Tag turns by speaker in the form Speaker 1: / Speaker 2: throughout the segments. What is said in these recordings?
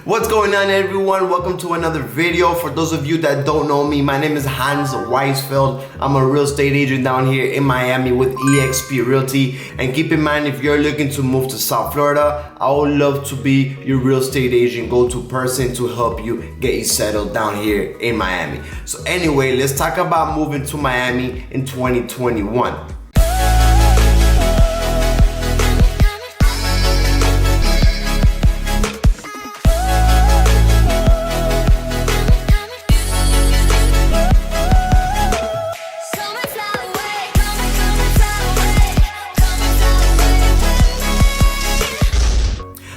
Speaker 1: What's going on, everyone? Welcome to another video. For those of you that don't know me, my name is Hans Weisfeld. I'm a real estate agent down here in Miami with eXp Realty. And keep in mind, if you're looking to move to South Florida, I would love to be your real estate agent, go-to person to help you get you settled down here in Miami. So anyway, let's talk about moving to Miami in 2021.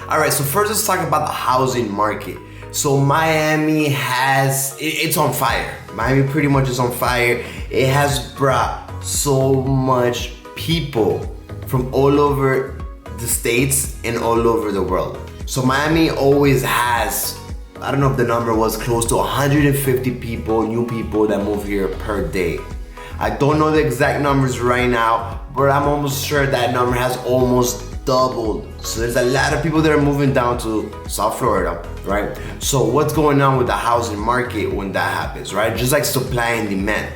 Speaker 1: All right, so first let's talk about the housing market. So Miami it's on fire. Miami pretty much is on fire. It has brought so much people from all over the states and all over the world. So Miami always has, I don't know if the number was close to 150 people, new people that move here per day. I don't know the exact numbers right now, but I'm almost sure that number has almost doubled. So there's a lot of people that are moving down to South Florida, right? So what's going on with the housing market when that happens, right? Just like supply and demand.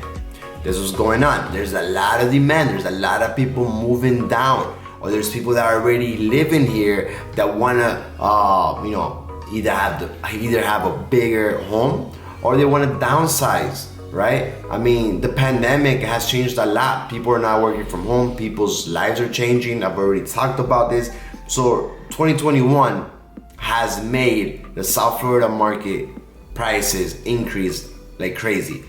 Speaker 1: This is what's going on. There's a lot of demand. There's a lot of people moving down, or there's people that are already living here that wanna, either have a bigger home or they wanna downsize. Right? I mean, the pandemic has changed a lot. People are not working from home. People's lives are changing. I've already talked about this. So 2021 has made the South Florida market prices increase like crazy.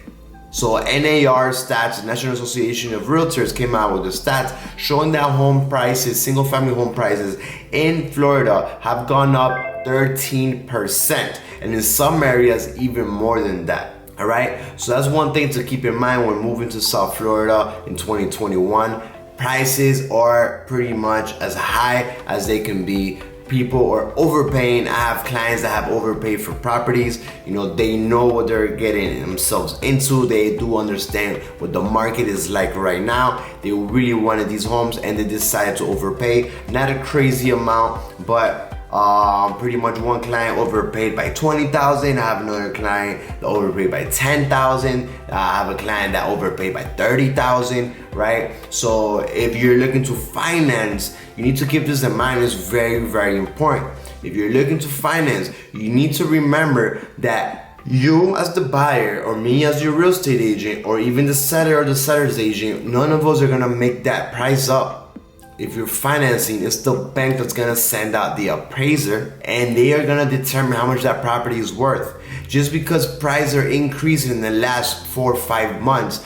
Speaker 1: So NAR stats, National Association of Realtors, came out with the stats showing that home prices, single family home prices in Florida have gone up 13%. And in some areas, even more than that. All right, so that's one thing to keep in mind when moving to South Florida in 2021. Prices are pretty much as high as they can be. People are overpaying. I have clients that have overpaid for properties. They know what they're getting themselves into. They do understand what the market is like right now. They really wanted these homes and they decided to overpay. Not a crazy amount, but pretty much one client overpaid by $20,000. I have another client that overpaid by $10,000. I have a client that overpaid by $30,000, right? So if you're looking to finance, you need to keep this in mind. It's very, very important. If you're looking to finance, you need to remember that you as the buyer, or me as your real estate agent, or even the seller or the seller's agent, none of us are gonna make that price up. If you're financing, it's the bank that's gonna send out the appraiser and they are gonna determine how much that property is worth. Just because prices are increasing in the last 4 or 5 months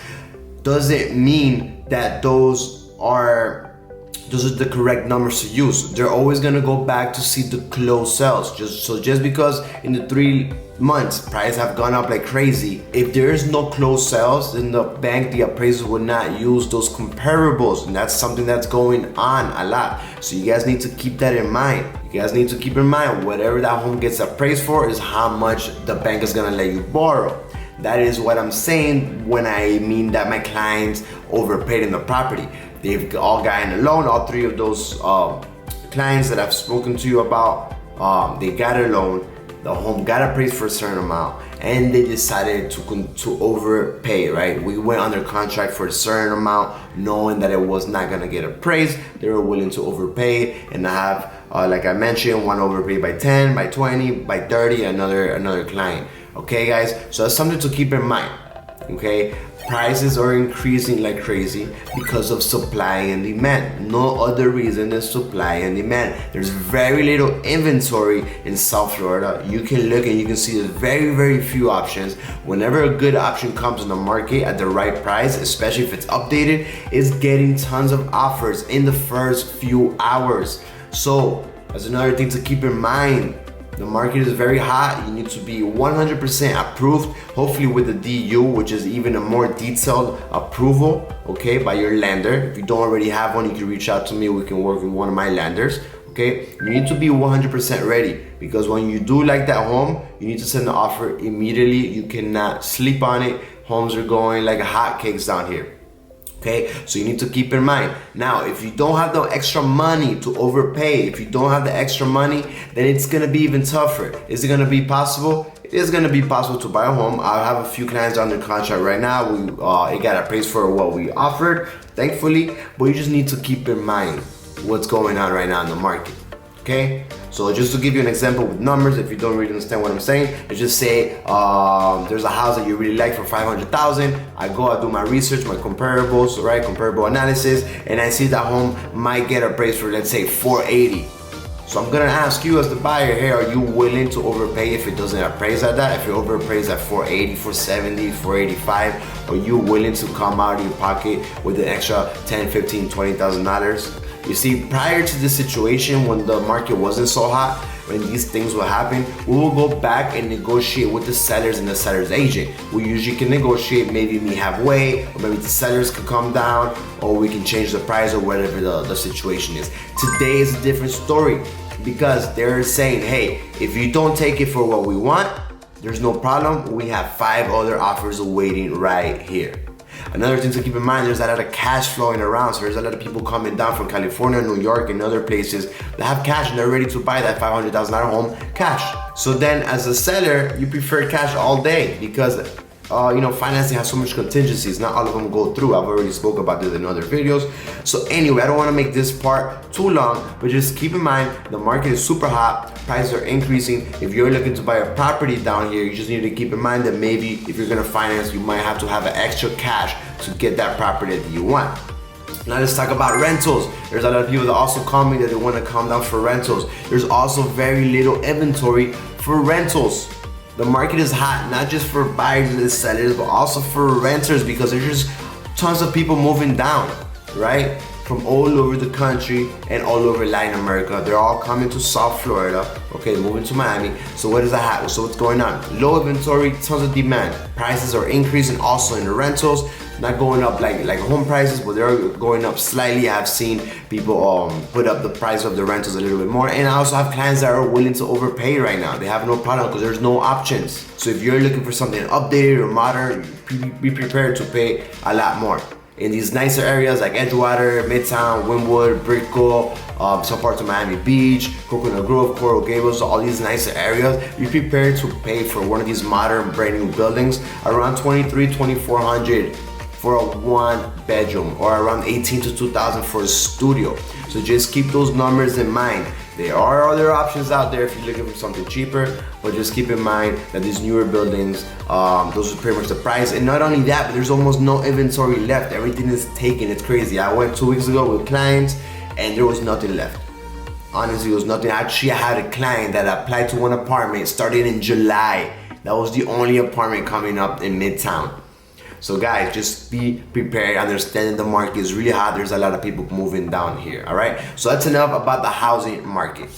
Speaker 1: doesn't mean that those are the correct numbers to use. They're always gonna go back to see the closed sales. Just because in the 3 months prices have gone up like crazy, if there is no closed sales, then the appraiser would not use those comparables, and that's something that's going on a lot. So you guys need to keep that in mind. You guys need to keep in mind whatever that home gets appraised for is how much the bank is gonna let you borrow. That is what I'm saying when I mean that my clients overpaid in the property. They've all gotten a loan. All 3 of those clients that I've spoken to you about, they got a loan. The home got appraised for a certain amount, and they decided to overpay. Right? We went under contract for a certain amount, knowing that it was not gonna get appraised. They were willing to overpay, and I have, like I mentioned, one overpaid by 10, by 20, by 30. Another client. Okay, guys. So that's something to keep in mind. Okay, prices are increasing like crazy because of supply and demand. No other reason than supply and demand. There's very little inventory in South Florida. You can look and you can see there's very, very few options. Whenever a good option comes in the market at the right price, especially if it's updated, it's getting tons of offers in the first few hours. So that's another thing to keep in mind. The market is very hot. You need to be 100% approved, hopefully with the DU, which is even a more detailed approval, okay, by your lender. If you don't already have one, you can reach out to me. We can work with one of my lenders, okay? You need to be 100% ready, because when you do like that home, you need to send the offer immediately. You cannot sleep on it. Homes are going like hotcakes down here. Okay, so you need to keep in mind. Now, if you don't have the extra money to overpay, if you don't have the extra money, then it's gonna be even tougher. Is it gonna be possible? It is gonna be possible to buy a home. I have a few clients under contract right now. It got appraised for what we offered, thankfully, but you just need to keep in mind what's going on right now in the market. Okay, so just to give you an example with numbers, if you don't really understand what I'm saying, let's just say there's a house that you really like for 500,000. I do my research, my comparables, right? Comparable analysis, and I see that home might get appraised for, let's say, 480. So I'm gonna ask you as the buyer here, are you willing to overpay if it doesn't appraise at that? If it overappraised at 480, 470, 485, are you willing to come out of your pocket with an extra 10, 15, $20,000? You see, prior to this situation, when the market wasn't so hot, when these things will happen, we will go back and negotiate with the sellers and the seller's agent. We usually can negotiate, maybe meet halfway, or maybe the sellers can come down, or we can change the price or whatever the situation is. Today is a different story because they're saying, hey, if you don't take it for what we want, there's no problem. We have 5 other offers waiting right here. Another thing to keep in mind, there's a lot of cash flowing around. So there's a lot of people coming down from California, New York, and other places that have cash and they're ready to buy that $500,000 home cash. So then as a seller, you prefer cash all day because financing has so much contingencies. Not all of them go through. I've already spoke about this in other videos. So anyway, I don't want to make this part too long, but just keep in mind the market is super hot. Prices are increasing. If you're looking to buy a property down here, you just need to keep in mind that maybe if you're gonna finance, you might have to have an extra cash to get that property that you want. Now let's talk about rentals. There's a lot of people that also call me that they want to come down for rentals. There's also very little inventory for rentals. The market is hot, not just for buyers and sellers, but also for renters because there's just tons of people moving down, right? From all over the country and all over Latin America. They're all coming to South Florida, okay, moving to Miami. So what does that happen? So what's going on? Low inventory, tons of demand. Prices are increasing also in the rentals. Not going up like home prices, but they're going up slightly. I've seen people put up the price of the rentals a little bit more. And I also have clients that are willing to overpay right now. They have no problem because there's no options. So if you're looking for something updated or modern, be prepared to pay a lot more. In these nicer areas like Edgewater, Midtown, Wynwood, Brickell, some parts of Miami Beach, Coconut Grove, Coral Gables, all these nicer areas, be prepared to pay for one of these modern brand new buildings around $2,300-$2,400 for a 1-bedroom, or around $18,000 to $2,000 for a studio. So just keep those numbers in mind. There are other options out there if you're looking for something cheaper, but just keep in mind that these newer buildings, those are pretty much the price. And not only that, but there's almost no inventory left. Everything is taken. It's crazy. I went 2 weeks ago with clients and there was nothing left. Honestly, there was nothing. Actually, I had a client that applied to one apartment starting in July. That was the only apartment coming up in Midtown. So guys, just be prepared, understand the market is really hot. There's a lot of people moving down here, all right? So that's enough about the housing market.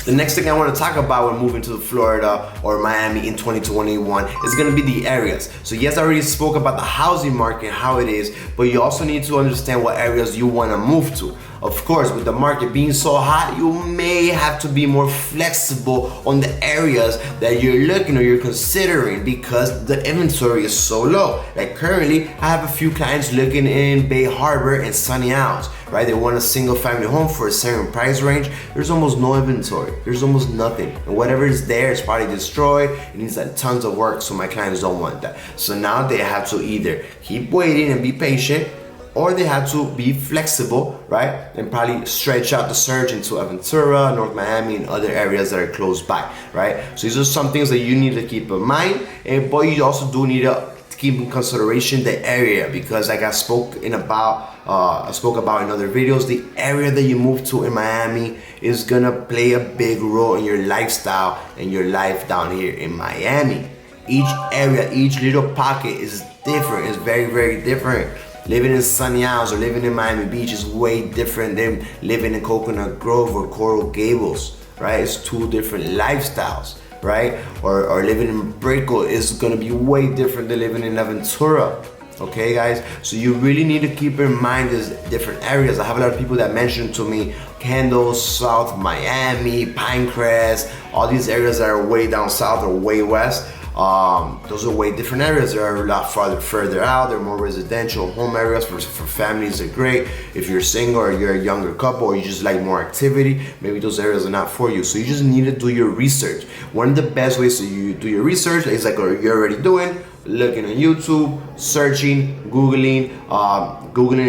Speaker 1: The next thing I want to talk about when moving to Florida or Miami in 2021 is going to be the areas. So yes, I already spoke about the housing market, how it is, but you also need to understand what areas you want to move to. Of course, with the market being so hot, you may have to be more flexible on the areas that you're looking or you're considering because the inventory is so low. Like currently, I have a few clients looking in Bay Harbor and Sunny Isles, right? They want a single family home for a certain price range. There's almost no inventory. There's almost nothing. And whatever is there is probably destroyed. It needs like tons of work, so my clients don't want that. So now they have to either keep waiting and be patient, or they have to be flexible, right? And probably stretch out the search into Aventura, North Miami, and other areas that are close by, right? So these are some things that you need to keep in mind, but you also do need to keep in consideration the area, because like I spoke about in other videos, the area that you move to in Miami is gonna play a big role in your lifestyle and your life down here in Miami. Each area, each little pocket is different. It's very, very different. Living in Sunny Isles or living in Miami Beach is way different than living in Coconut Grove or Coral Gables, right? It's two different lifestyles, right? Or living in Brickell is gonna be way different than living in Aventura, okay guys? So you really need to keep in mind these different areas. I have a lot of people that mentioned to me Kendall, South Miami, Pinecrest, all these areas that are way down south or way west. Those are way different areas. They are a lot further out. They're more residential home areas for families. They're great. If you're single or you're a younger couple or you just like more activity, maybe those areas are not for you. So you just need to do your research. One of the best ways to you do your research is like you're already doing, looking on YouTube, searching, Googling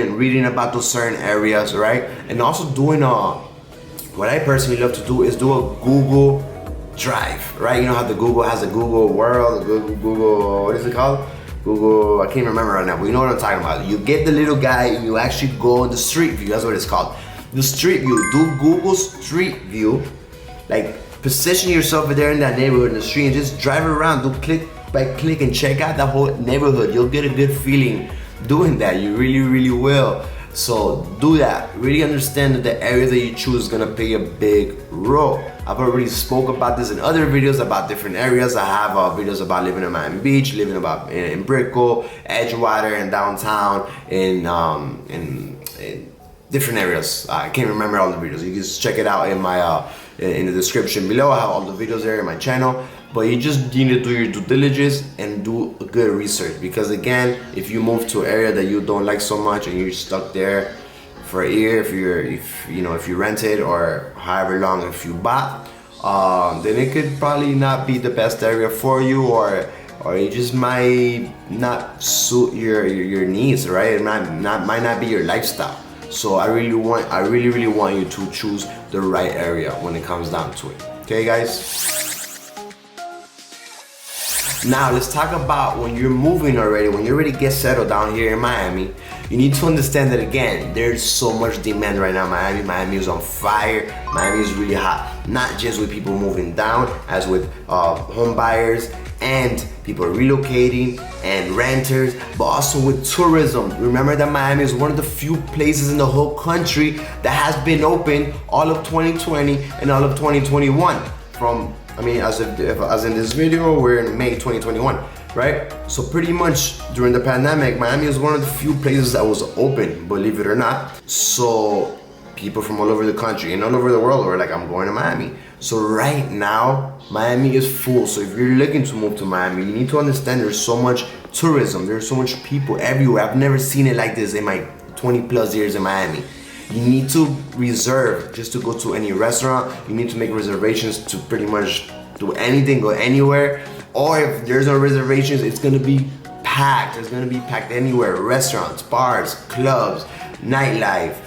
Speaker 1: and reading about those certain areas, right? And also doing what I personally love to do is do a Google Drive, right? You know how the Google has a Google World, Google, what is it called? Google, I can't remember right now, but you know what I'm talking about. You get the little guy and you actually go on the street view, that's what it's called. The street view, do Google Street View, like position yourself there in that neighborhood in the street and just drive around, do click by click and check out the whole neighborhood. You'll get a good feeling doing that, you really will. So do that, really understand that the area that you choose is gonna play a big role. I've already spoke about this in other videos about different areas. I have videos about living in Miami Beach, living about in Brickell, Edgewater, and downtown, in different areas. I can't remember all the videos. You can just check it out in my in the description below. I have all the videos there in my channel. But you just need to do your due diligence and do a good research, because again, if you move to an area that you don't like so much and you're stuck there for a year, if you rent it or however long if you bought, then it could probably not be the best area for you, or it just might not suit your needs, right? It might not be your lifestyle. So I really want you to choose the right area when it comes down to it. Okay, guys? Now let's talk about when you're moving already, when you already get settled down here in Miami. You need to understand that again, there's so much demand right now in Miami. Miami is on fire. Miami is really hot, not just with people moving down, as with home buyers and people relocating and renters, but also with tourism. Remember that Miami is one of the few places in the whole country that has been open all of 2020 and all of 2021. As in this video, we're in May 2021, right? So pretty much during the pandemic, Miami is one of the few places that was open, believe it or not. So people from all over the country and all over the world were like, I'm going to Miami. So right now, Miami is full. So if you're looking to move to Miami, you need to understand there's so much tourism, there's so much people everywhere. I've never seen it like this in my 20 plus years in Miami. You need to reserve just to go to any restaurant. You need to make reservations to pretty much do anything, go anywhere. Or if there's no reservations, it's gonna be packed. It's gonna be packed anywhere. Restaurants, bars, clubs, nightlife,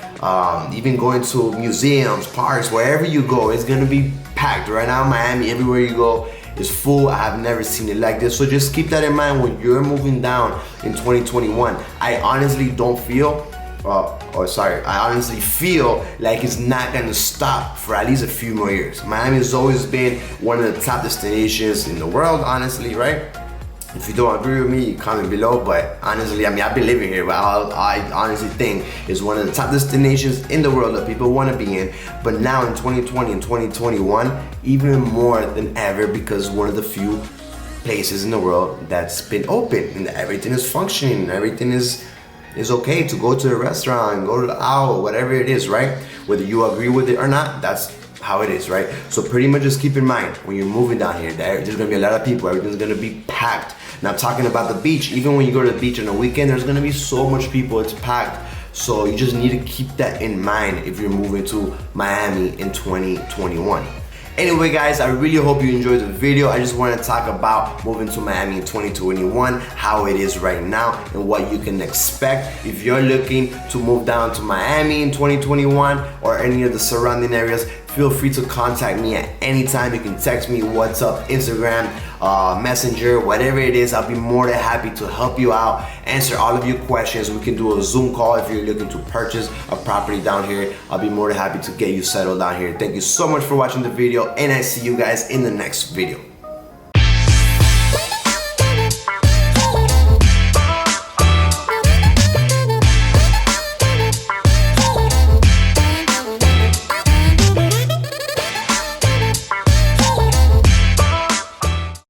Speaker 1: even going to museums, parks, wherever you go, it's gonna be packed. Right now in Miami, everywhere you go is full. I have never seen it like this. So just keep that in mind when you're moving down in 2021. I honestly feel like it's not gonna stop for at least a few more years. Miami has always been one of the top destinations in the world, honestly, right? If you don't agree with me, comment below, but honestly, I've been living here, but I honestly think it's one of the top destinations in the world that people wanna be in. But now in 2020 and 2021, even more than ever, because one of the few places in the world that's been open and everything is functioning and everything is okay to go to a restaurant and go out, whatever it is, right? Whether you agree with it or not, that's how it is, right? So pretty much just keep in mind when you're moving down here, there's gonna be a lot of people, everything's gonna be packed. Now talking about the beach, even when you go to the beach on a weekend, there's gonna be so much people, it's packed. So you just need to keep that in mind if you're moving to Miami in 2021. Anyway guys, I really hope you enjoyed the video. I just want to talk about moving to Miami in 2021, how it is right now and what you can expect. If you're looking to move down to Miami in 2021 or any of the surrounding areas, feel free to contact me at any time. You can text me, WhatsApp, Instagram, Messenger, whatever it is. I'll be more than happy to help you out, answer all of your questions. We can do a Zoom call if you're looking to purchase a property down here. I'll be more than happy to get you settled down here. Thank you so much for watching the video, and I see you guys in the next video.